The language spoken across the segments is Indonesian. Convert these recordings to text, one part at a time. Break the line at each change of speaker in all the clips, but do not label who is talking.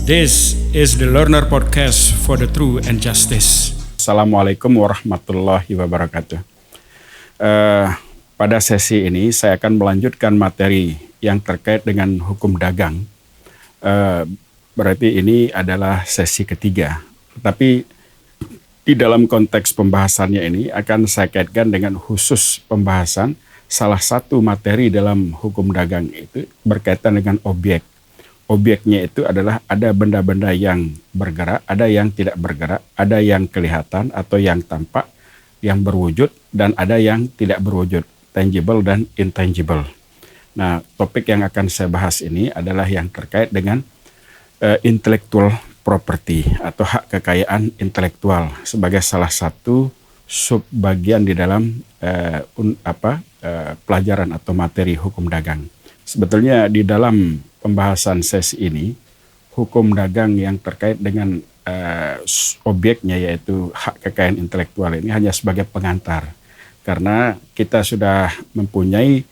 This is the Learner Podcast for the True and Justice.
Assalamualaikum warahmatullahi wabarakatuh. Pada sesi ini saya akan melanjutkan materi yang terkait dengan hukum dagang. Berarti ini adalah sesi ketiga. Tetapi di dalam konteks pembahasannya ini akan saya kaitkan dengan khusus pembahasan salah satu materi dalam hukum dagang itu berkaitan dengan objek. Objeknya itu adalah ada benda-benda yang bergerak, ada yang tidak bergerak, ada yang kelihatan atau yang tampak, yang berwujud, dan ada yang tidak berwujud, tangible dan intangible. Nah, topik yang akan saya bahas ini adalah yang terkait dengan intellectual property atau hak kekayaan intelektual sebagai salah satu subbagian di dalam pelajaran atau materi hukum dagang. Sebetulnya di dalam pembahasan sesi ini, hukum dagang yang terkait dengan objeknya yaitu hak kekayaan intelektual ini hanya sebagai pengantar. Karena kita sudah mempunyai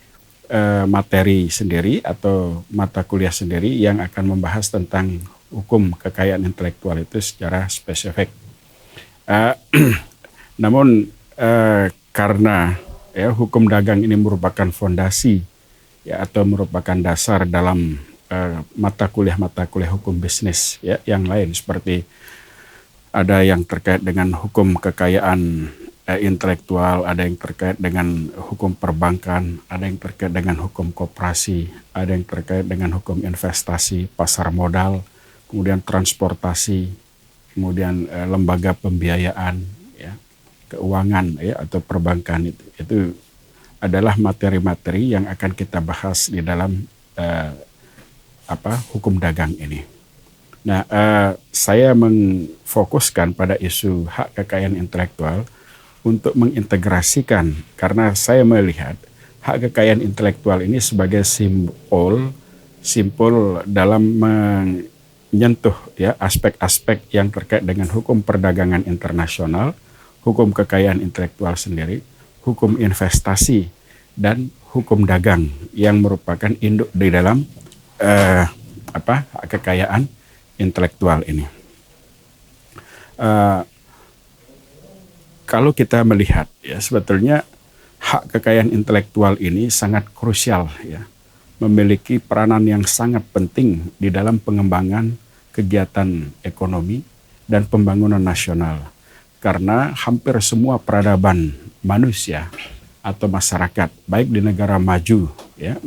materi sendiri atau mata kuliah sendiri yang akan membahas tentang hukum kekayaan intelektual itu secara spesifik. Namun karena hukum dagang ini merupakan fondasi atau merupakan dasar dalam mata kuliah hukum bisnis yang lain, seperti ada yang terkait dengan hukum kekayaan intelektual, ada yang terkait dengan hukum perbankan, ada yang terkait dengan hukum koperasi, ada yang terkait dengan hukum investasi, pasar modal, kemudian transportasi, kemudian lembaga pembiayaan, keuangan atau perbankan. Itu adalah materi-materi yang akan kita bahas di dalam hukum dagang ini. Nah, saya mengfokuskan pada isu hak kekayaan intelektual untuk mengintegrasikan, karena saya melihat hak kekayaan intelektual ini sebagai simpul dalam menyentuh aspek-aspek yang terkait dengan hukum perdagangan internasional, hukum kekayaan intelektual sendiri, hukum investasi, dan hukum dagang yang merupakan induk di dalam hak kekayaan intelektual ini. Kalau kita melihat sebetulnya hak kekayaan intelektual ini sangat krusial memiliki peranan yang sangat penting di dalam pengembangan kegiatan ekonomi dan pembangunan nasional. Karena hampir semua peradaban manusia atau masyarakat, baik di negara maju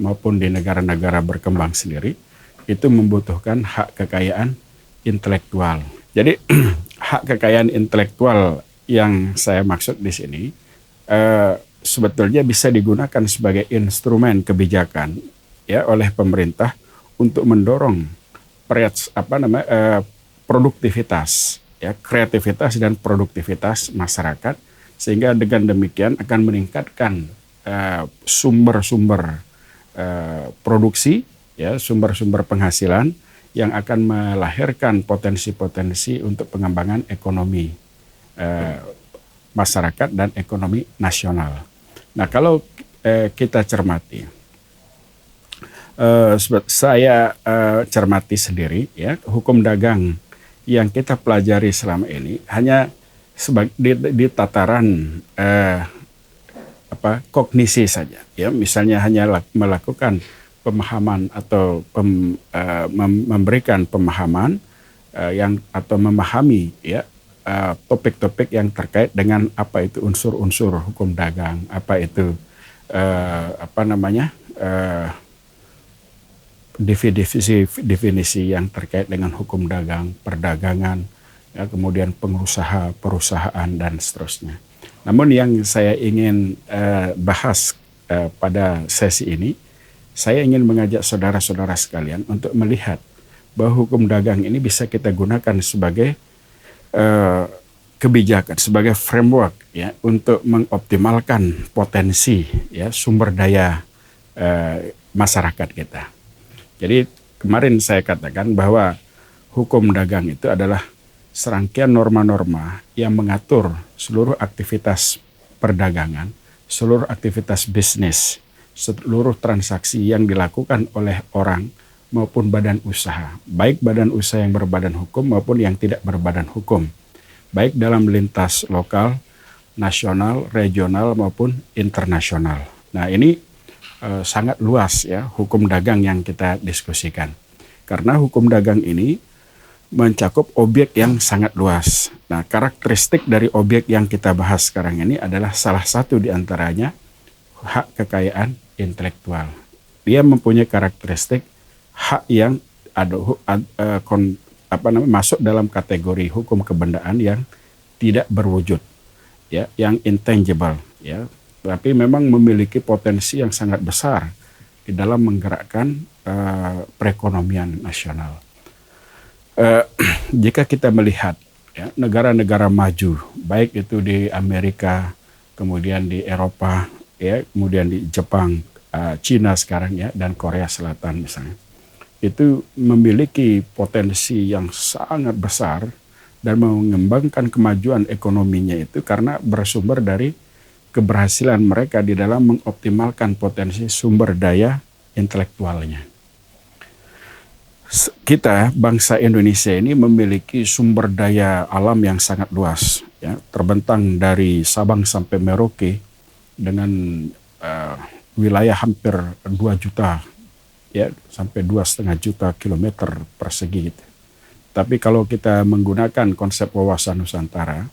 maupun di negara-negara berkembang sendiri, itu membutuhkan hak kekayaan intelektual. Jadi hak kekayaan intelektual yang saya maksud di sini sebetulnya bisa digunakan sebagai instrumen kebijakan oleh pemerintah untuk mendorong produktivitas, kreativitas dan produktivitas masyarakat, sehingga dengan demikian akan meningkatkan sumber-sumber produksi, sumber-sumber penghasilan yang akan melahirkan potensi-potensi untuk pengembangan ekonomi masyarakat dan ekonomi nasional. Nah, kalau kita cermati, saya cermati sendiri hukum dagang yang kita pelajari selama ini hanya di tataran kognisi saja, misalnya hanya melakukan pemahaman atau memberikan pemahaman atau memahami topik-topik yang terkait dengan apa itu unsur-unsur hukum dagang, apa itu definisi yang terkait dengan hukum dagang, perdagangan, kemudian pengusaha, perusahaan, dan seterusnya. Namun yang saya ingin bahas pada sesi ini, saya ingin mengajak saudara-saudara sekalian untuk melihat bahwa hukum dagang ini bisa kita gunakan sebagai kebijakan, sebagai framework untuk mengoptimalkan potensi sumber daya masyarakat kita. Jadi kemarin saya katakan bahwa hukum dagang itu adalah serangkaian norma-norma yang mengatur seluruh aktivitas perdagangan, seluruh aktivitas bisnis, seluruh transaksi yang dilakukan oleh orang maupun badan usaha, baik badan usaha yang berbadan hukum maupun yang tidak berbadan hukum, baik dalam lintas lokal, nasional, regional maupun internasional. Nah, ini sangat luas ya hukum dagang yang kita diskusikan. Karena hukum dagang ini mencakup objek yang sangat luas. Nah, karakteristik dari objek yang kita bahas sekarang ini adalah salah satu di antaranya hak kekayaan intelektual. Dia mempunyai karakteristik hak yang masuk dalam kategori hukum kebendaan yang tidak berwujud, ya, yang intangible, ya, tapi memang memiliki potensi yang sangat besar di dalam menggerakkan perekonomian nasional. Jika kita melihat ya, negara-negara maju, baik itu di Amerika, kemudian di Eropa, ya, kemudian di Jepang, Cina sekarang ya, dan Korea Selatan misalnya, itu memiliki potensi yang sangat besar dan mengembangkan kemajuan ekonominya itu karena bersumber dari keberhasilan mereka di dalam mengoptimalkan potensi sumber daya intelektualnya. Kita, bangsa Indonesia ini memiliki sumber daya alam yang sangat luas, ya, terbentang dari Sabang sampai Merauke dengan wilayah hampir 2 juta, ya, sampai 2,5 juta kilometer persegi gitu. Tapi kalau kita menggunakan konsep wawasan Nusantara,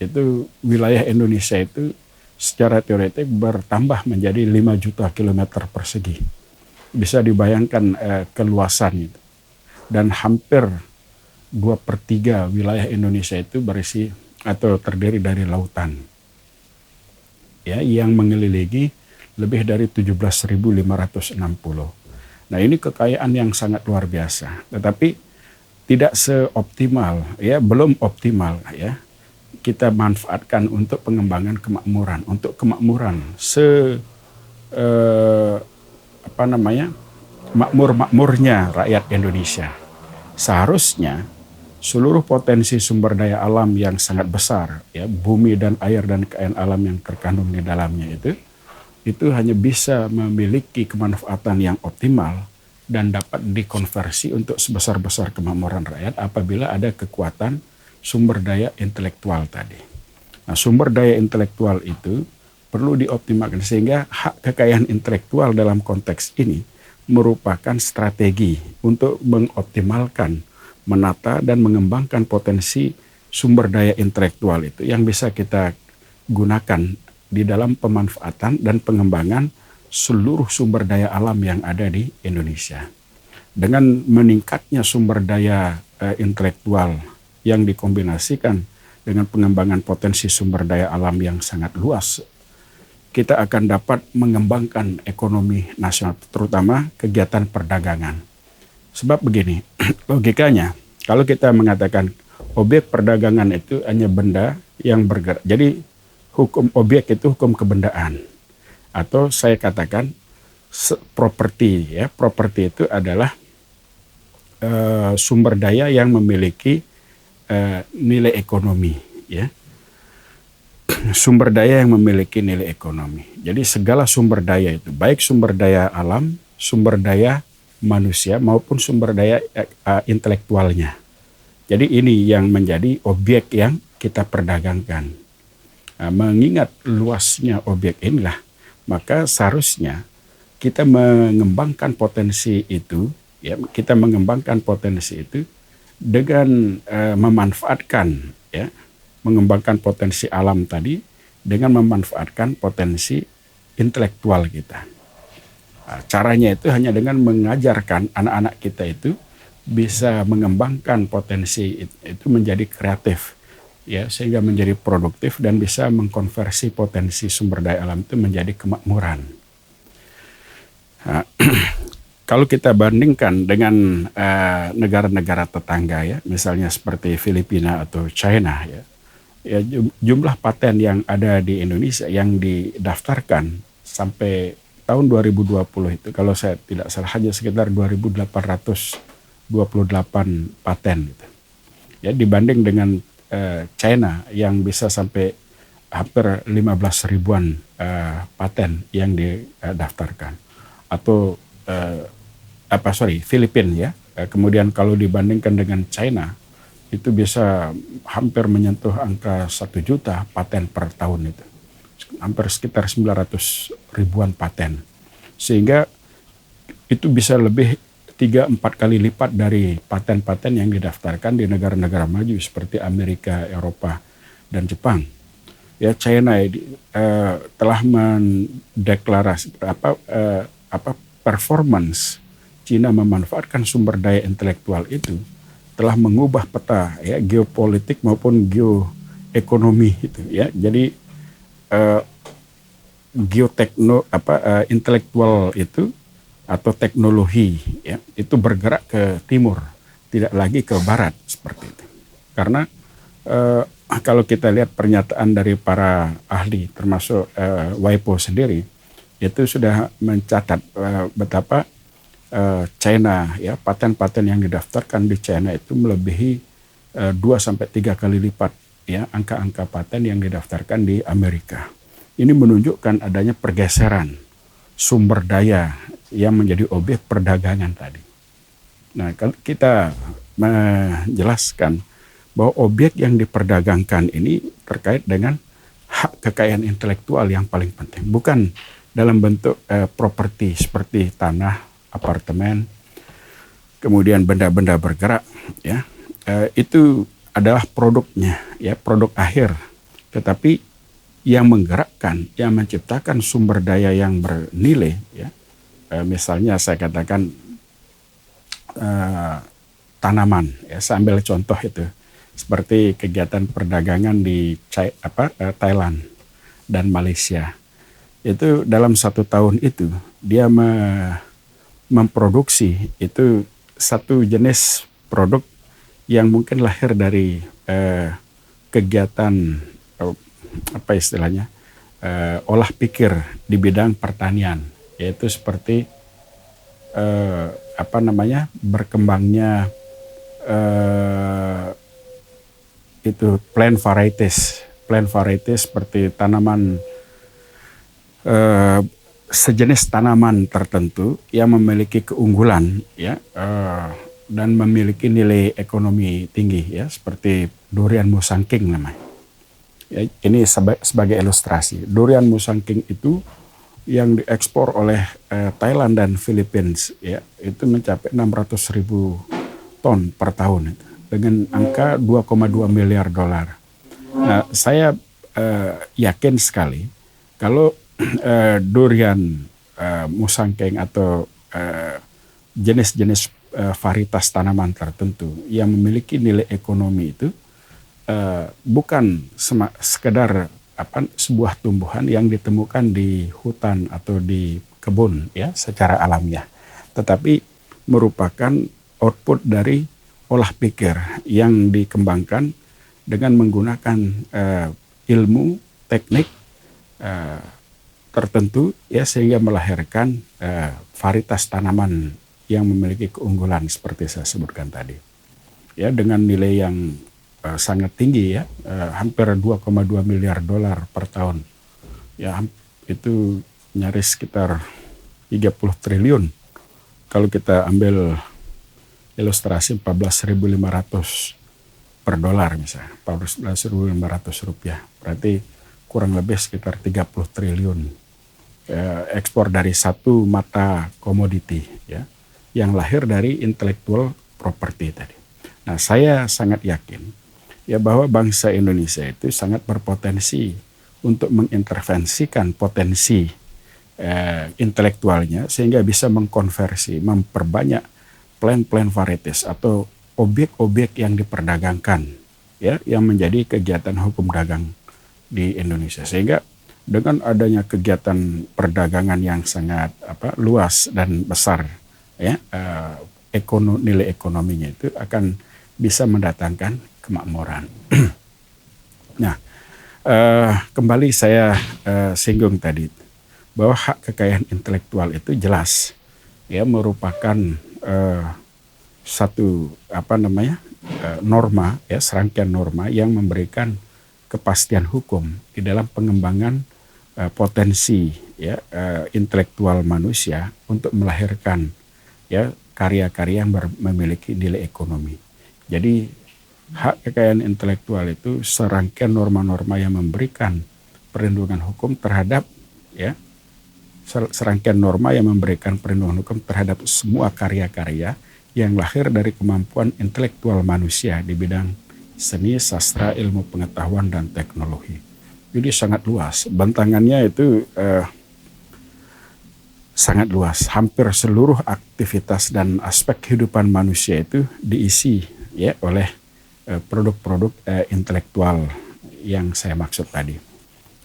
itu wilayah Indonesia itu secara teoretik bertambah menjadi 5 juta kilometer persegi. Bisa dibayangkan keluasan itu. Dan hampir 2/3 wilayah Indonesia itu berisi atau terdiri dari lautan, ya, yang mengelilingi lebih dari 17.560. Nah, ini kekayaan yang sangat luar biasa, tetapi tidak seoptimal, ya, belum optimal, ya, kita manfaatkan untuk pengembangan kemakmuran, untuk kemakmuran makmurnya rakyat Indonesia. Seharusnya seluruh potensi sumber daya alam yang sangat besar, ya, bumi dan air dan kekayaan alam yang terkandung di dalamnya itu hanya bisa memiliki kemanfaatan yang optimal dan dapat dikonversi untuk sebesar-besar kemakmuran rakyat apabila ada kekuatan sumber daya intelektual tadi. Nah, sumber daya intelektual itu perlu dioptimalkan sehingga hak kekayaan intelektual dalam konteks ini merupakan strategi untuk mengoptimalkan, menata dan mengembangkan potensi sumber daya intelektual itu yang bisa kita gunakan di dalam pemanfaatan dan pengembangan seluruh sumber daya alam yang ada di Indonesia. Dengan meningkatnya sumber daya intelektual yang dikombinasikan dengan pengembangan potensi sumber daya alam yang sangat luas, kita akan dapat mengembangkan ekonomi nasional, terutama kegiatan perdagangan. Sebab begini, logikanya, kalau kita mengatakan objek perdagangan itu hanya benda yang bergerak, jadi hukum objek itu hukum kebendaan. Atau saya katakan properti, ya, properti itu adalah sumber daya yang memiliki nilai ekonomi, ya. Sumber daya yang memiliki nilai ekonomi. Jadi segala sumber daya itu, baik sumber daya alam, sumber daya manusia maupun sumber daya intelektualnya. Jadi ini yang menjadi objek yang kita perdagangkan. Nah, mengingat luasnya objek inilah, maka seharusnya kita mengembangkan potensi itu, ya, kita mengembangkan potensi itu dengan memanfaatkan, ya, mengembangkan potensi alam tadi dengan memanfaatkan potensi intelektual kita. Nah, caranya itu hanya dengan mengajarkan anak-anak kita itu bisa mengembangkan potensi itu menjadi kreatif, ya, sehingga menjadi produktif dan bisa mengkonversi potensi sumber daya alam itu menjadi kemakmuran. Nah, kalau kita bandingkan dengan negara-negara tetangga, ya, misalnya seperti Filipina atau China, ya, jumlah paten yang ada di Indonesia yang didaftarkan sampai tahun 2020 itu, kalau saya tidak salah, hanya sekitar 2.828 paten gitu. Ya, dibanding dengan China yang bisa sampai hampir 15 ribuan paten yang didaftarkan, atau Filipina ya. Kemudian kalau dibandingkan dengan China itu bisa hampir menyentuh angka 1 juta paten per tahun itu. Hampir sekitar 900 ribuan paten. Sehingga itu bisa lebih 3-4 kali lipat dari paten-paten yang didaftarkan di negara-negara maju seperti Amerika, Eropa, dan Jepang. Ya, China telah mendeklarasi performance China memanfaatkan sumber daya intelektual itu telah mengubah peta ya geopolitik maupun geoekonomi itu ya. Jadi intelektual itu atau teknologi ya itu bergerak ke timur, tidak lagi ke barat seperti itu. Karena kalau kita lihat pernyataan dari para ahli termasuk WIPO sendiri itu sudah mencatat betapa China ya paten-paten yang didaftarkan di China itu melebihi 2-3 kali lipat ya angka-angka paten yang didaftarkan di Amerika. Ini menunjukkan adanya pergeseran sumber daya yang menjadi objek perdagangan tadi. Nah, kalau kita menjelaskan bahwa objek yang diperdagangkan ini terkait dengan hak kekayaan intelektual yang paling penting, bukan dalam bentuk properti seperti tanah, apartemen, kemudian benda-benda bergerak, ya itu adalah produknya, ya produk akhir. Tetapi yang menggerakkan, yang menciptakan sumber daya yang bernilai, ya misalnya saya katakan tanaman, ya saya ambil contoh itu seperti kegiatan perdagangan di Thailand dan Malaysia. Itu dalam 1 tahun itu dia memproduksi itu satu jenis produk yang mungkin lahir dari kegiatan olah pikir di bidang pertanian, yaitu seperti berkembangnya itu plant varieties seperti tanaman sejenis tanaman tertentu yang memiliki keunggulan ya dan memiliki nilai ekonomi tinggi ya seperti durian musangking namanya. Ya, ini sebagai ilustrasi. Durian musangking itu yang diekspor oleh Thailand dan Filipina ya itu mencapai 600.000 ton per tahun itu, dengan angka 2,2 miliar dolar. Nah, saya yakin sekali kalau durian musangking atau jenis-jenis varietas tanaman tertentu yang memiliki nilai ekonomi itu bukan sekedar sebuah tumbuhan yang ditemukan di hutan atau di kebun ya secara alamiah, tetapi merupakan output dari olah pikir yang dikembangkan dengan menggunakan ilmu teknik tertentu ya sehingga melahirkan varietas tanaman yang memiliki keunggulan seperti saya sebutkan tadi ya dengan nilai yang sangat tinggi ya hampir 2,2 miliar dolar per tahun ya itu nyaris sekitar 30 triliun kalau kita ambil ilustrasi 14.500 per dolar misalnya 14.500 rupiah berarti kurang lebih sekitar 30 triliun ekspor dari satu mata komoditi ya yang lahir dari intellectual property tadi. Nah, saya sangat yakin ya bahwa bangsa Indonesia itu sangat berpotensi untuk mengintervensikan potensi intelektualnya sehingga bisa mengkonversi, memperbanyak plant varieties atau objek-objek yang diperdagangkan ya yang menjadi kegiatan hukum dagang di Indonesia sehingga dengan adanya kegiatan perdagangan yang sangat luas dan besar ya nilai ekonominya itu akan bisa mendatangkan kemakmuran. Nah, kembali saya singgung tadi bahwa hak kekayaan intelektual itu jelas ya merupakan satu norma ya serangkaian norma yang memberikan kepastian hukum di dalam pengembangan potensi ya intelektual manusia untuk melahirkan ya karya-karya yang memiliki nilai ekonomi. Jadi hak kekayaan intelektual itu serangkaian norma-norma yang memberikan perlindungan hukum terhadap ya serangkaian norma yang memberikan perlindungan hukum terhadap semua karya-karya yang lahir dari kemampuan intelektual manusia di bidang seni, sastra, ilmu pengetahuan, dan teknologi. Jadi sangat luas. Bentangannya itu sangat luas. Hampir seluruh aktivitas dan aspek kehidupan manusia itu diisi ya oleh produk-produk intelektual yang saya maksud tadi.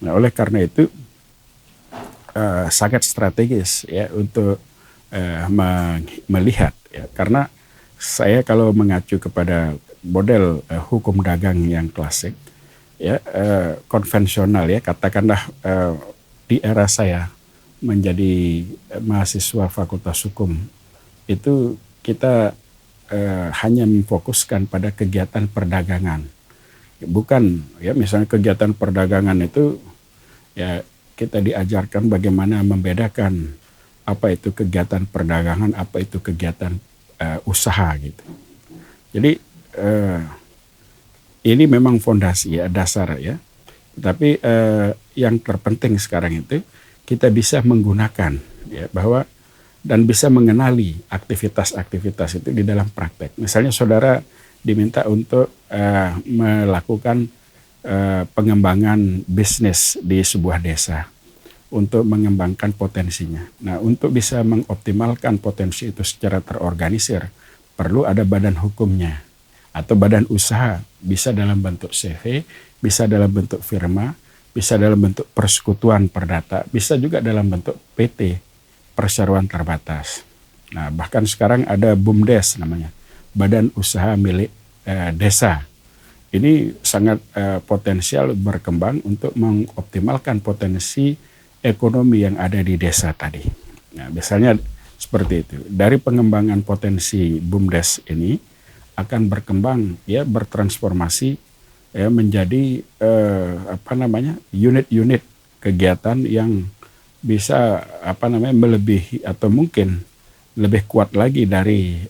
Nah, oleh karena itu sangat strategis ya untuk melihat ya, karena saya kalau mengacu kepada model hukum dagang yang klasik ya konvensional ya, katakanlah di era saya menjadi mahasiswa Fakultas Hukum itu kita hanya memfokuskan pada kegiatan perdagangan, bukan ya misalnya kegiatan perdagangan itu ya kita diajarkan bagaimana membedakan apa itu kegiatan perdagangan, apa itu kegiatan usaha gitu. Jadi ini memang fondasi ya, dasar ya. Tapi yang terpenting sekarang itu kita bisa menggunakan ya bahwa dan bisa mengenali aktivitas-aktivitas itu di dalam praktek. Misalnya saudara diminta untuk melakukan pengembangan bisnis di sebuah desa untuk mengembangkan potensinya. Nah, untuk bisa mengoptimalkan potensi itu secara terorganisir, perlu ada badan hukumnya atau badan usaha, bisa dalam bentuk CV, bisa dalam bentuk firma, bisa dalam bentuk persekutuan perdata, bisa juga dalam bentuk PT, perseroan terbatas. Nah, bahkan sekarang ada BUMDes namanya, Badan Usaha Milik Desa. Ini sangat potensial berkembang untuk mengoptimalkan potensi ekonomi yang ada di desa tadi. Nah, biasanya seperti itu. Dari pengembangan potensi BUMDes ini akan berkembang ya bertransformasi ya menjadi unit-unit kegiatan yang bisa melebihi atau mungkin lebih kuat lagi dari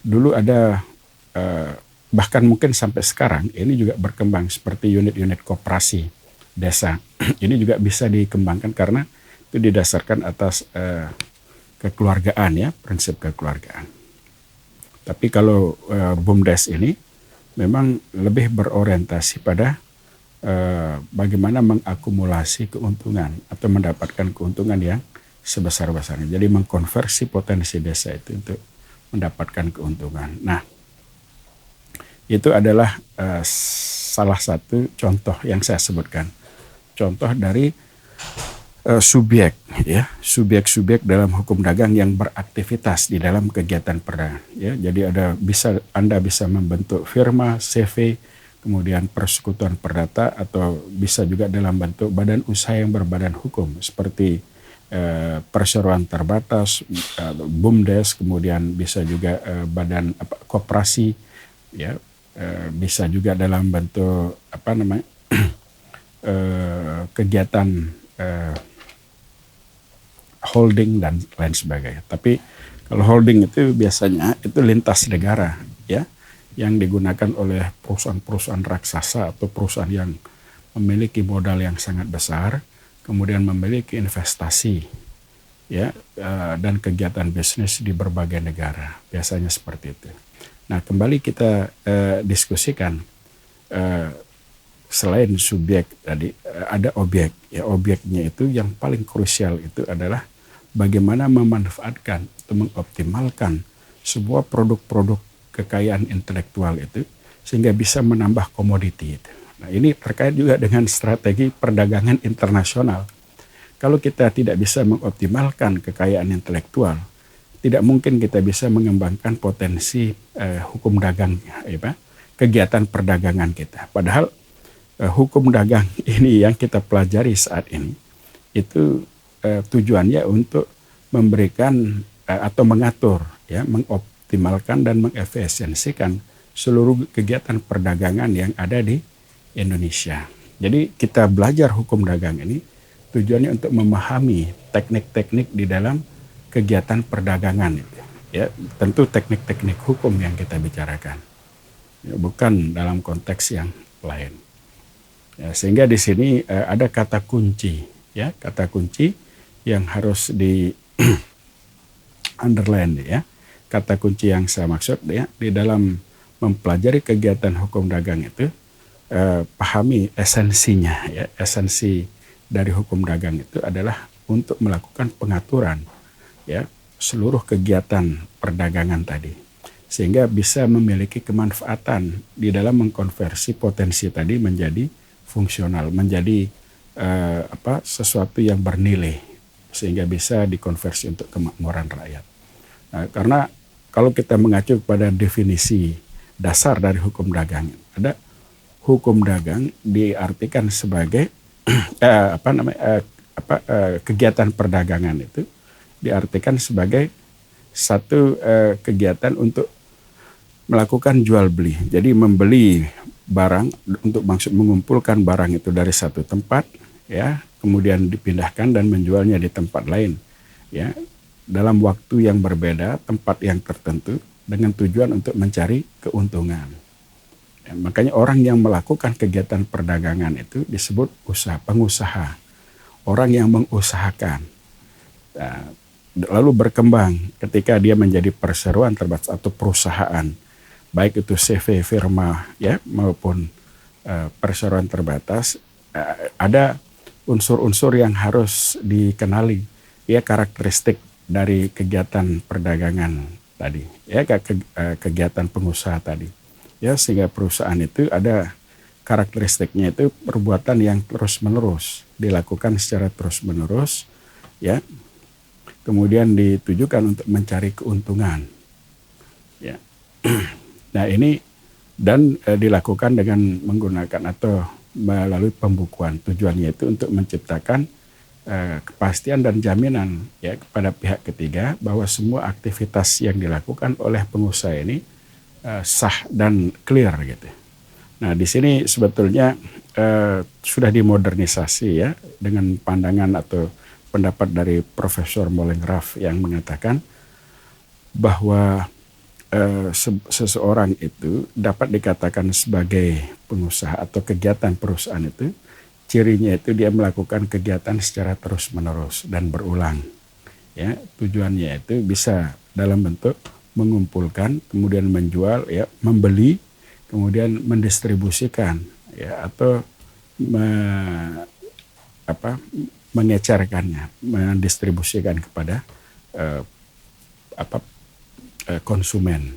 dulu ada bahkan mungkin sampai sekarang ini juga berkembang seperti unit-unit koperasi desa. Ini juga bisa dikembangkan karena itu didasarkan atas kekeluargaan ya, prinsip kekeluargaan. Tapi kalau BUMDes ini memang lebih berorientasi pada bagaimana mengakumulasi keuntungan atau mendapatkan keuntungan yang sebesar-besarnya. Jadi mengkonversi potensi desa itu untuk mendapatkan keuntungan. Nah, itu adalah salah satu contoh yang saya sebutkan. Contoh dari subjek dalam hukum dagang yang beraktivitas di dalam kegiatan perdagangan. Ya, jadi Anda bisa membentuk firma, CV, kemudian persekutuan perdata, atau bisa juga dalam bentuk badan usaha yang berbadan hukum seperti perseroan terbatas, BUMDes, kemudian bisa juga badan koperasi, ya. Bisa juga dalam bentuk kegiatan holding dan lain sebagainya. Tapi kalau holding itu biasanya itu lintas negara ya, yang digunakan oleh perusahaan-perusahaan raksasa atau perusahaan yang memiliki modal yang sangat besar, kemudian memiliki investasi ya dan kegiatan bisnis di berbagai negara. Biasanya seperti itu. Nah, kembali kita diskusikan selain subjek tadi ada objek. Ya, objeknya itu yang paling krusial itu adalah bagaimana memanfaatkan atau mengoptimalkan sebuah produk-produk kekayaan intelektual itu sehingga bisa menambah komoditi itu. Nah, ini terkait juga dengan strategi perdagangan internasional. Kalau kita tidak bisa mengoptimalkan kekayaan intelektual, tidak mungkin kita bisa mengembangkan potensi hukum dagang, kegiatan perdagangan kita. Padahal hukum dagang ini yang kita pelajari saat ini, itu tujuannya untuk memberikan atau mengatur, ya, mengoptimalkan dan mengefisiensikan seluruh kegiatan perdagangan yang ada di Indonesia. Jadi kita belajar hukum dagang ini tujuannya untuk memahami teknik-teknik di dalam kegiatan perdagangan itu. Ya, tentu teknik-teknik hukum yang kita bicarakan. Ya, bukan dalam konteks yang lain. Ya, sehingga di sini ada kata kunci, ya, kata kunci yang harus di underline ya. Kata kunci yang saya maksud ya di dalam mempelajari kegiatan hukum dagang itu pahami esensinya ya. Esensi dari hukum dagang itu adalah untuk melakukan pengaturan ya seluruh kegiatan perdagangan tadi sehingga bisa memiliki kemanfaatan di dalam mengkonversi potensi tadi menjadi fungsional, menjadi sesuatu yang bernilai sehingga bisa dikonversi untuk kemakmuran rakyat. Nah, karena kalau kita mengacu pada definisi dasar dari hukum dagang, ada hukum dagang diartikan sebagai kegiatan perdagangan itu diartikan sebagai satu kegiatan untuk melakukan jual beli. Jadi membeli barang untuk maksud mengumpulkan barang itu dari satu tempat, ya, kemudian dipindahkan dan menjualnya di tempat lain, ya, dalam waktu yang berbeda, tempat yang tertentu, dengan tujuan untuk mencari keuntungan. Ya, makanya orang yang melakukan kegiatan perdagangan itu disebut pengusaha. Orang yang mengusahakan. Nah, lalu berkembang ketika dia menjadi perseroan terbatas atau perusahaan. Baik itu CV firma ya maupun perseroan terbatas. Ada unsur-unsur yang harus dikenali. Ya, karakteristik dari kegiatan perdagangan tadi, ya, kegiatan pengusaha tadi, ya, sehingga perusahaan itu ada karakteristiknya itu perbuatan yang terus-menerus dilakukan secara terus-menerus, ya, kemudian ditujukan untuk mencari keuntungan, ya. Nah ini dan dilakukan dengan menggunakan atau melalui pembukuan, tujuannya itu untuk menciptakan kepastian dan jaminan ya kepada pihak ketiga bahwa semua aktivitas yang dilakukan oleh pengusaha ini sah dan clear gitu. Nah di sini sebetulnya sudah dimodernisasi ya dengan pandangan atau pendapat dari Profesor Molengraf yang mengatakan bahwa seseorang itu dapat dikatakan sebagai pengusaha atau kegiatan perusahaan itu cirinya itu dia melakukan kegiatan secara terus-menerus dan berulang. Ya, tujuannya itu bisa dalam bentuk mengumpulkan, kemudian menjual, ya, membeli, kemudian mendistribusikan, ya, atau mengecerkannya, mendistribusikan kepada konsumen.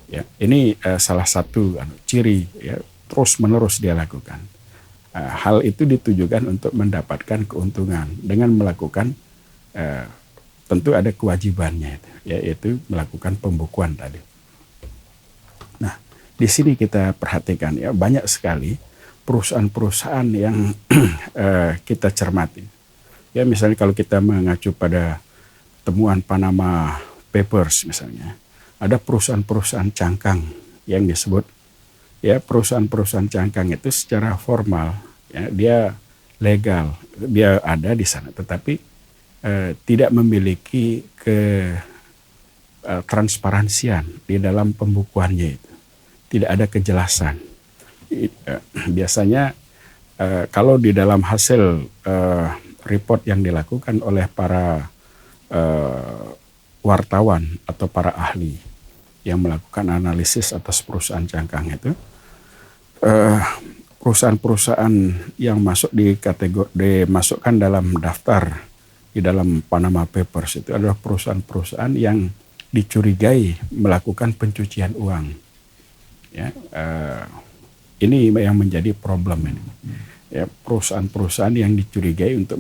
Ya, ini salah satu ciri ya terus-menerus dia lakukan. Hal itu ditujukan untuk mendapatkan keuntungan dengan melakukan tentu ada kewajibannya itu, yaitu melakukan pembukuan tadi. Nah, di sini kita perhatikan ya banyak sekali perusahaan-perusahaan yang kita cermati. Ya misalnya kalau kita mengacu pada temuan Panama Papers misalnya, ada perusahaan-perusahaan cangkang yang disebut ya perusahaan-perusahaan cangkang itu secara formal ya dia legal, dia ada di sana tetapi tidak memiliki transparansian di dalam pembukuannya itu. Tidak ada kejelasan. Biasanya kalau di dalam hasil report yang dilakukan oleh para wartawan atau para ahli yang melakukan analisis atas perusahaan cangkang itu, perusahaan-perusahaan yang masuk di kategori dimasukkan dalam daftar di dalam Panama Papers itu adalah perusahaan-perusahaan yang dicurigai melakukan pencucian uang. Ya, ini yang menjadi problem ini. Ya, perusahaan-perusahaan yang dicurigai untuk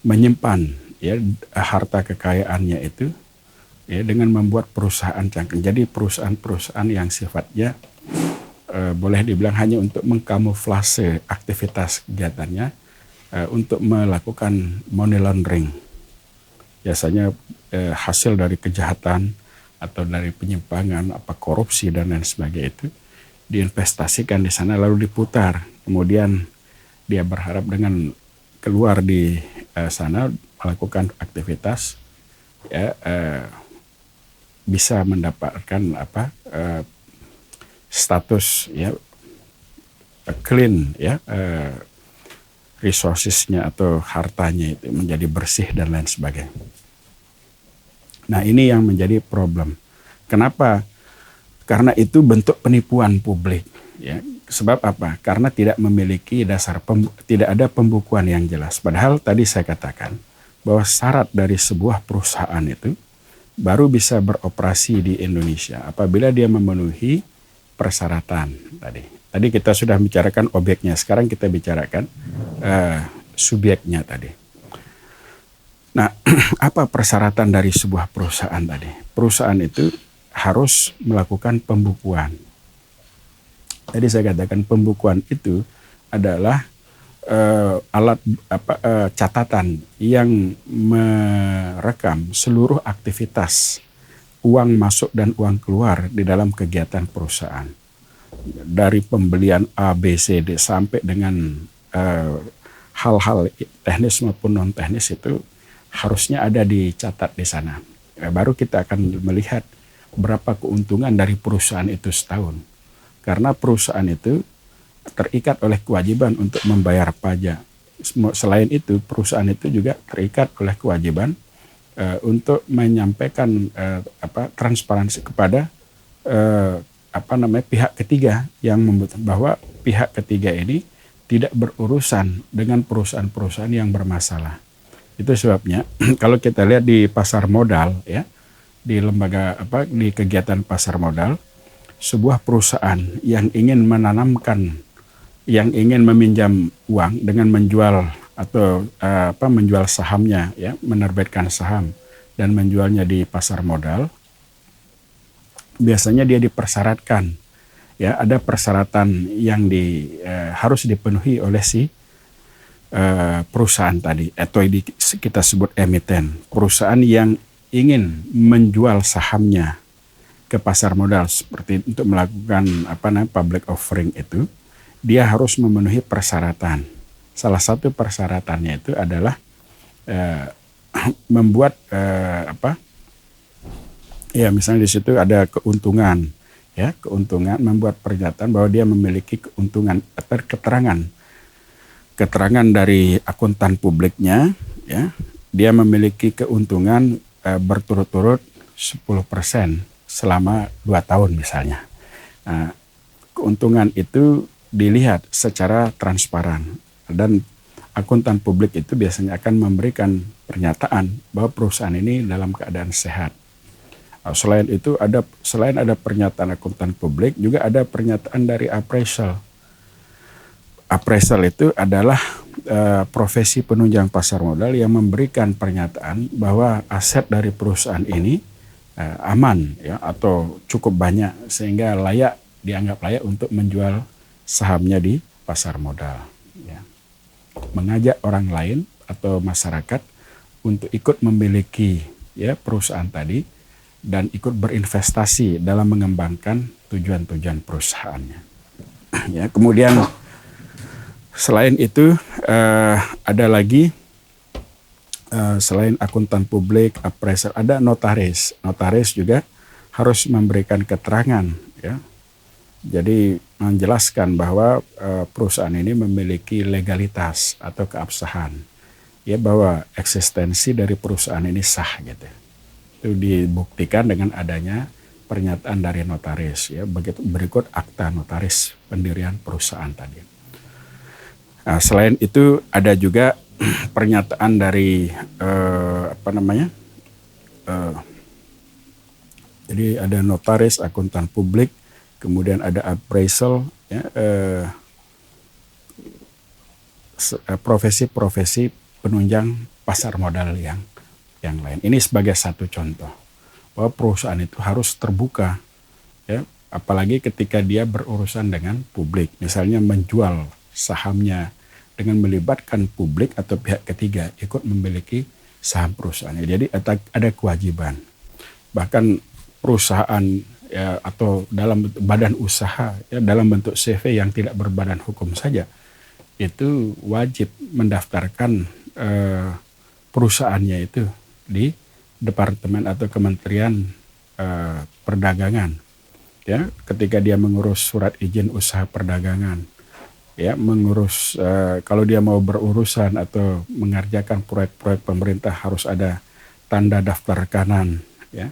menyimpan ya harta kekayaannya itu ya dengan membuat perusahaan cangkang. Jadi perusahaan-perusahaan yang sifatnya boleh dibilang hanya untuk mengkamuflase aktivitas kegiatannya untuk melakukan money laundering. Biasanya hasil dari kejahatan atau dari penyimpangan, korupsi dan lain sebagainya itu diinvestasikan di sana lalu diputar. Kemudian dia berharap dengan keluar di sana melakukan aktivitas, ya bisa mendapatkan status ya clean ya, resourcesnya atau hartanya itu menjadi bersih dan lain sebagainya. Nah ini yang menjadi problem. Kenapa? Karena itu bentuk penipuan publik. Ya. Sebab apa? Karena tidak memiliki tidak ada pembukuan yang jelas. Padahal tadi saya katakan bahwa syarat dari sebuah perusahaan itu baru bisa beroperasi di Indonesia apabila dia memenuhi persyaratan tadi. Tadi kita sudah bicarakan objeknya, sekarang kita bicarakan subjeknya tadi. Nah, apa persyaratan dari sebuah perusahaan tadi? Perusahaan itu harus melakukan pembukuan. Tadi saya katakan pembukuan itu adalah alat catatan yang merekam seluruh aktivitas uang masuk dan uang keluar di dalam kegiatan perusahaan. Dari pembelian A, B, C, D sampai dengan hal-hal teknis maupun non teknis itu harusnya ada dicatat di sana. Baru kita akan melihat berapa keuntungan dari perusahaan itu setahun. Karena perusahaan itu terikat oleh kewajiban untuk membayar pajak. Selain itu, perusahaan itu juga terikat oleh kewajiban untuk menyampaikan transparansi kepada pihak ketiga yang bahwa pihak ketiga ini tidak berurusan dengan perusahaan-perusahaan yang bermasalah. Itu sebabnya kalau kita lihat di pasar modal ya, di lembaga di kegiatan pasar modal, sebuah perusahaan yang ingin meminjam uang dengan menjual atau menjual sahamnya ya, menerbitkan saham dan menjualnya di pasar modal, biasanya dia dipersyaratkan ya, ada persyaratan yang harus dipenuhi oleh si perusahaan tadi atau kita sebut emiten, perusahaan yang ingin menjual sahamnya ke pasar modal seperti untuk melakukan public offering itu, dia harus memenuhi persyaratan. Salah satu persyaratannya itu adalah membuat misalnya di situ ada keuntungan ya, membuat pernyataan bahwa dia memiliki keuntungan atau keterangan dari akuntan publiknya ya, dia memiliki keuntungan berturut-turut 10% selama 2 tahun misalnya. Nah, keuntungan itu dilihat secara transparan dan akuntan publik itu biasanya akan memberikan pernyataan bahwa perusahaan ini dalam keadaan sehat. Selain itu selain ada pernyataan akuntan publik, juga ada pernyataan dari appraisal. Appraisal itu adalah profesi penunjang pasar modal yang memberikan pernyataan bahwa aset dari perusahaan ini aman ya, atau cukup banyak sehingga dianggap layak untuk menjual sahamnya di pasar modal. Ya. Mengajak orang lain atau masyarakat untuk ikut memiliki ya perusahaan tadi dan ikut berinvestasi dalam mengembangkan tujuan-tujuan perusahaannya. Ya, kemudian selain itu ada lagi selain akuntan publik, appraisal, ada notaris. Notaris juga harus memberikan keterangan ya. Jadi menjelaskan bahwa perusahaan ini memiliki legalitas atau keabsahan. Ya, bahwa eksistensi dari perusahaan ini sah gitu. Itu dibuktikan dengan adanya pernyataan dari notaris ya. Begitu berikut akta notaris pendirian perusahaan tadi. Nah, selain itu ada juga pernyataan dari jadi ada notaris, akuntan publik, kemudian ada appraisal, ya, profesi-profesi penunjang pasar modal yang lain. Ini sebagai satu contoh bahwa perusahaan itu harus terbuka, ya, apalagi ketika dia berurusan dengan publik, misalnya menjual sahamnya dengan melibatkan publik atau pihak ketiga ikut memiliki saham perusahaannya. Jadi ada kewajiban. Bahkan perusahaan ya, atau dalam badan usaha ya, dalam bentuk CV yang tidak berbadan hukum saja itu wajib mendaftarkan perusahaannya itu di departemen atau kementerian perdagangan, ya, ketika dia mengurus surat izin usaha perdagangan, ya, mengurus kalau dia mau berurusan atau mengerjakan proyek-proyek pemerintah harus ada tanda daftar rekanan, ya,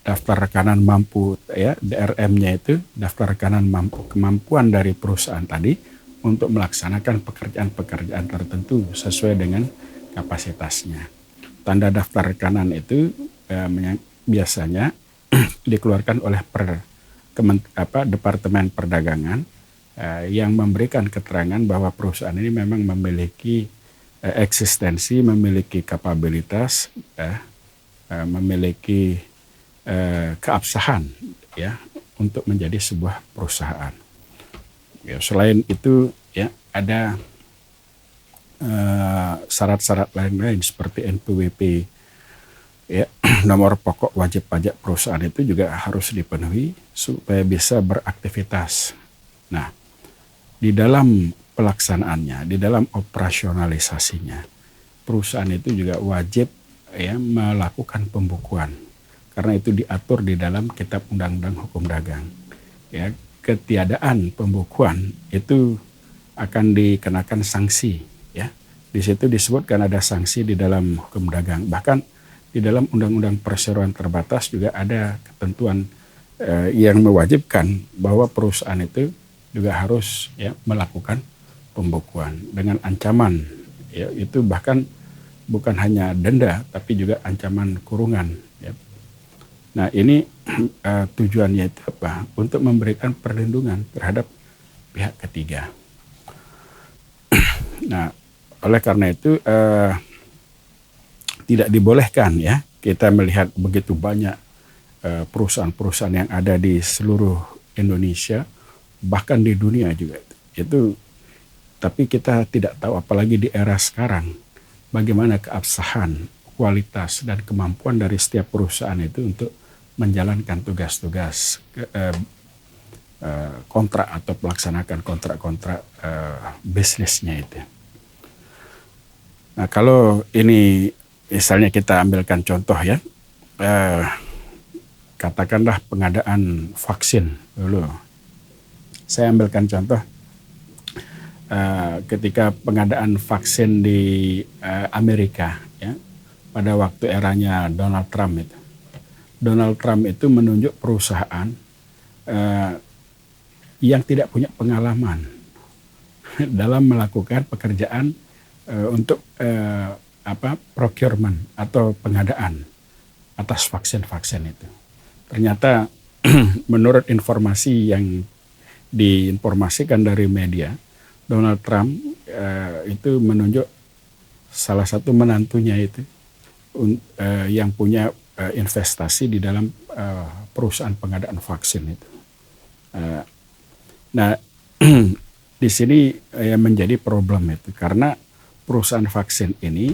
daftar rekanan mampu, ya, DRM-nya itu daftar rekanan mampu, kemampuan dari perusahaan tadi untuk melaksanakan pekerjaan-pekerjaan tertentu sesuai dengan kapasitasnya. Tanda daftar rekanan itu biasanya dikeluarkan oleh Departemen Perdagangan yang memberikan keterangan bahwa perusahaan ini memang memiliki eksistensi, memiliki kapabilitas, memiliki keabsahan, ya, untuk menjadi sebuah perusahaan. Ya, selain itu, ya, ada syarat-syarat lain-lain seperti NPWP, ya, nomor pokok wajib pajak perusahaan itu juga harus dipenuhi supaya bisa beraktivitas. Nah, di dalam pelaksanaannya, di dalam operasionalisasinya, perusahaan itu juga wajib, ya, melakukan pembukuan. Karena itu diatur di dalam Kitab Undang-Undang Hukum Dagang. Ya, ketiadaan pembukuan itu akan dikenakan sanksi. Ya, di situ disebutkan ada sanksi di dalam hukum dagang. Bahkan di dalam Undang-Undang Perseroan Terbatas juga ada ketentuan yang mewajibkan bahwa perusahaan itu juga harus, ya, melakukan pembukuan dengan ancaman. Ya, itu bahkan bukan hanya denda tapi juga ancaman kurungan. Ya. Nah, ini tujuannya itu apa? Untuk memberikan perlindungan terhadap pihak ketiga. Nah, oleh karena itu tidak dibolehkan, ya, kita melihat begitu banyak perusahaan-perusahaan yang ada di seluruh Indonesia, bahkan di dunia juga. Itu, tapi kita tidak tahu, apalagi di era sekarang, bagaimana keabsahan, kualitas, dan kemampuan dari setiap perusahaan itu untuk menjalankan tugas-tugas kontrak atau melaksanakan kontrak-kontrak bisnisnya itu. Nah, kalau ini misalnya kita ambilkan contoh, ya, katakanlah pengadaan vaksin dulu. Saya ambilkan contoh ketika pengadaan vaksin di Amerika, ya, pada waktu eranya Donald Trump itu. Donald Trump itu menunjuk perusahaan yang tidak punya pengalaman dalam melakukan pekerjaan untuk procurement atau pengadaan atas vaksin-vaksin itu. Ternyata menurut informasi yang diinformasikan dari media, Donald Trump itu menunjuk salah satu menantunya itu yang punya investasi di dalam perusahaan pengadaan vaksin itu. Nah, di sini menjadi problem itu karena perusahaan vaksin ini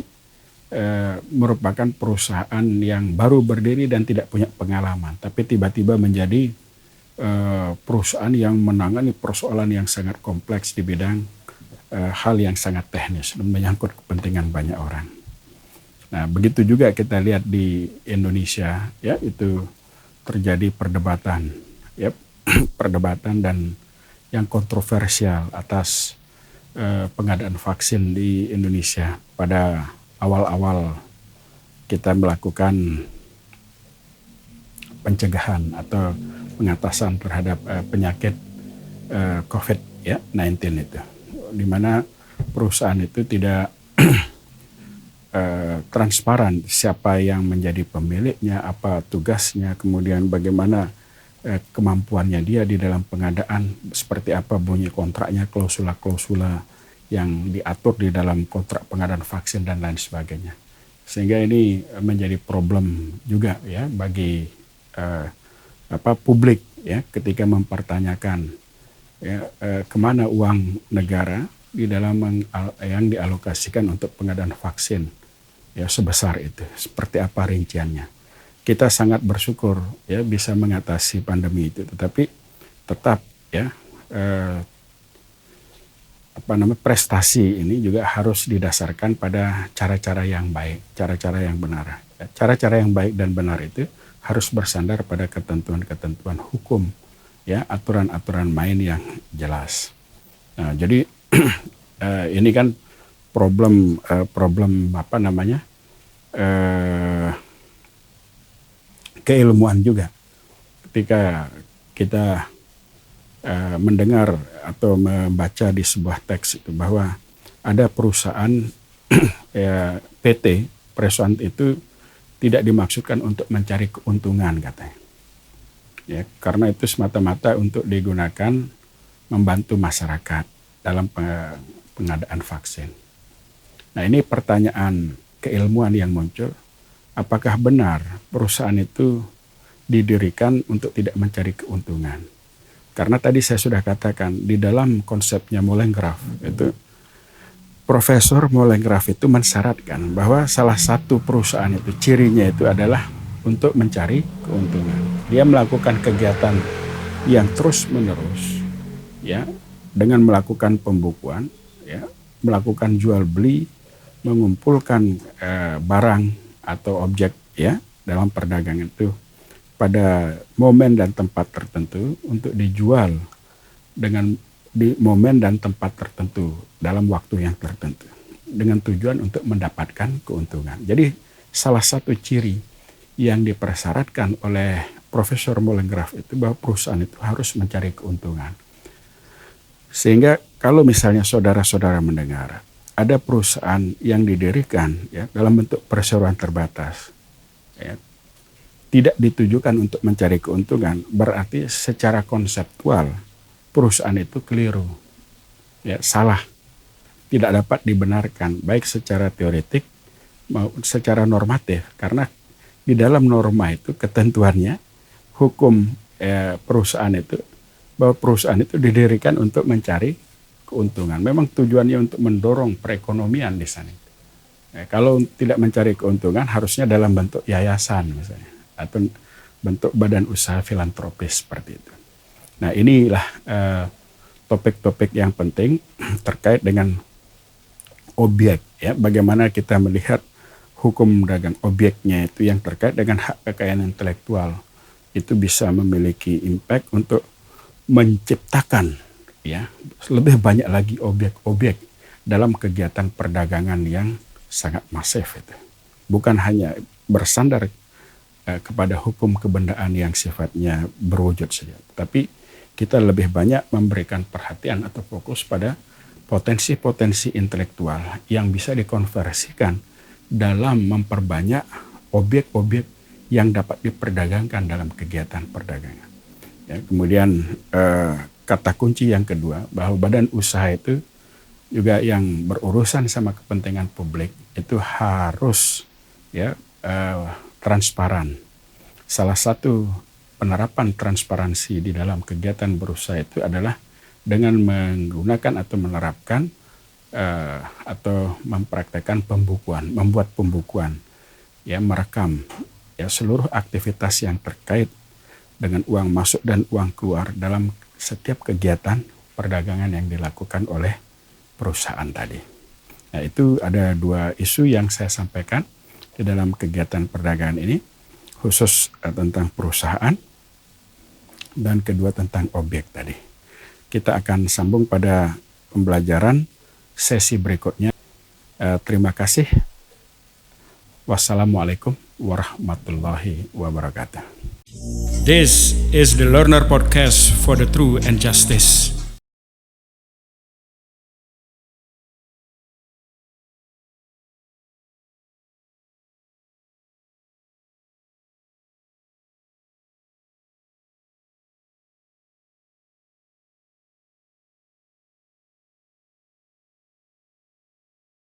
merupakan perusahaan yang baru berdiri dan tidak punya pengalaman, tapi tiba-tiba menjadi perusahaan yang menangani persoalan yang sangat kompleks di bidang hal yang sangat teknis dan menyangkut kepentingan banyak orang. Nah, begitu juga kita lihat di Indonesia, ya, itu terjadi perdebatan, ya, perdebatan dan yang kontroversial atas pengadaan vaksin di Indonesia pada awal-awal kita melakukan pencegahan atau pengatasan terhadap penyakit COVID-19 itu, di mana perusahaan itu tidak transparan siapa yang menjadi pemiliknya, apa tugasnya, kemudian bagaimana kemampuannya dia di dalam pengadaan, seperti apa bunyi kontraknya, klausula-klausula yang diatur di dalam kontrak pengadaan vaksin dan lain sebagainya. Sehingga ini menjadi problem juga, ya, bagi publik, ya, ketika mempertanyakan, ya, kemana uang negara di dalam yang dialokasikan untuk pengadaan vaksin, ya, sebesar itu, seperti apa rinciannya. Kita sangat bersyukur, ya, bisa mengatasi pandemi itu, tetapi tetap, ya, prestasi ini juga harus didasarkan pada cara-cara yang baik, cara-cara yang benar. Cara-cara yang baik dan benar itu harus bersandar pada ketentuan-ketentuan hukum, ya, aturan-aturan main yang jelas. Nah, jadi ini kan problem keilmuan juga. Ketika kita mendengar atau membaca di sebuah teks itu bahwa ada perusahaan PT, perusahaan itu tidak dimaksudkan untuk mencari keuntungan katanya. Ya, karena itu semata-mata untuk digunakan membantu masyarakat dalam pengadaan vaksin. Nah, ini pertanyaan keilmuan yang muncul, apakah benar perusahaan itu didirikan untuk tidak mencari keuntungan? Karena tadi saya sudah katakan di dalam konsepnya Molengraf itu Profesor Molengraf itu mensyaratkan bahwa salah satu perusahaan itu cirinya itu adalah untuk mencari keuntungan. Dia melakukan kegiatan yang terus-menerus, ya, dengan melakukan pembukuan, ya, melakukan jual beli, mengumpulkan barang atau objek, ya, dalam perdagangan itu pada momen dan tempat tertentu untuk dijual dengan di momen dan tempat tertentu dalam waktu yang tertentu dengan tujuan untuk mendapatkan keuntungan. Jadi salah satu ciri yang dipersyaratkan oleh Profesor Molengraf itu bahwa perusahaan itu harus mencari keuntungan. Sehingga kalau misalnya saudara-saudara mendengar ada perusahaan yang didirikan, ya, dalam bentuk perseroan terbatas, ya, tidak ditujukan untuk mencari keuntungan, berarti secara konseptual perusahaan itu keliru, ya, salah, tidak dapat dibenarkan baik secara teoretik maupun secara normatif, karena di dalam norma itu ketentuannya hukum perusahaan itu bahwa perusahaan itu didirikan untuk mencari keuntungan. Memang tujuannya untuk mendorong perekonomian di sana. Ya, kalau tidak mencari keuntungan harusnya dalam bentuk yayasan misalnya, atau bentuk badan usaha filantropis seperti itu. Nah, inilah topik-topik yang penting terkait dengan objek, ya, bagaimana kita melihat hukum dagang objeknya itu yang terkait dengan hak kekayaan intelektual itu bisa memiliki impact untuk menciptakan, ya, lebih banyak lagi objek-objek dalam kegiatan perdagangan yang sangat masif itu. Bukan hanya bersandar kepada hukum kebendaan yang sifatnya berwujud saja, tapi kita lebih banyak memberikan perhatian atau fokus pada potensi-potensi intelektual yang bisa dikonversikan dalam memperbanyak objek-objek yang dapat diperdagangkan dalam kegiatan perdagangan. Ya, kemudian kata kunci yang kedua bahwa badan usaha itu juga yang berurusan sama kepentingan publik itu harus, ya, transparan. Salah satu penerapan transparansi di dalam kegiatan berusaha itu adalah dengan menggunakan atau menerapkan atau mempraktekkan pembukuan, membuat pembukuan, ya, merekam, ya, seluruh aktivitas yang terkait dengan uang masuk dan uang keluar dalam setiap kegiatan perdagangan yang dilakukan oleh perusahaan tadi. Nah, itu ada dua isu yang saya sampaikan di dalam kegiatan perdagangan ini, khusus tentang perusahaan dan kedua tentang objek tadi. Kita akan sambung pada pembelajaran sesi berikutnya. Terima kasih. Wassalamualaikum warahmatullahi wabarakatuh.
This is the Learner Podcast for the True and Justice.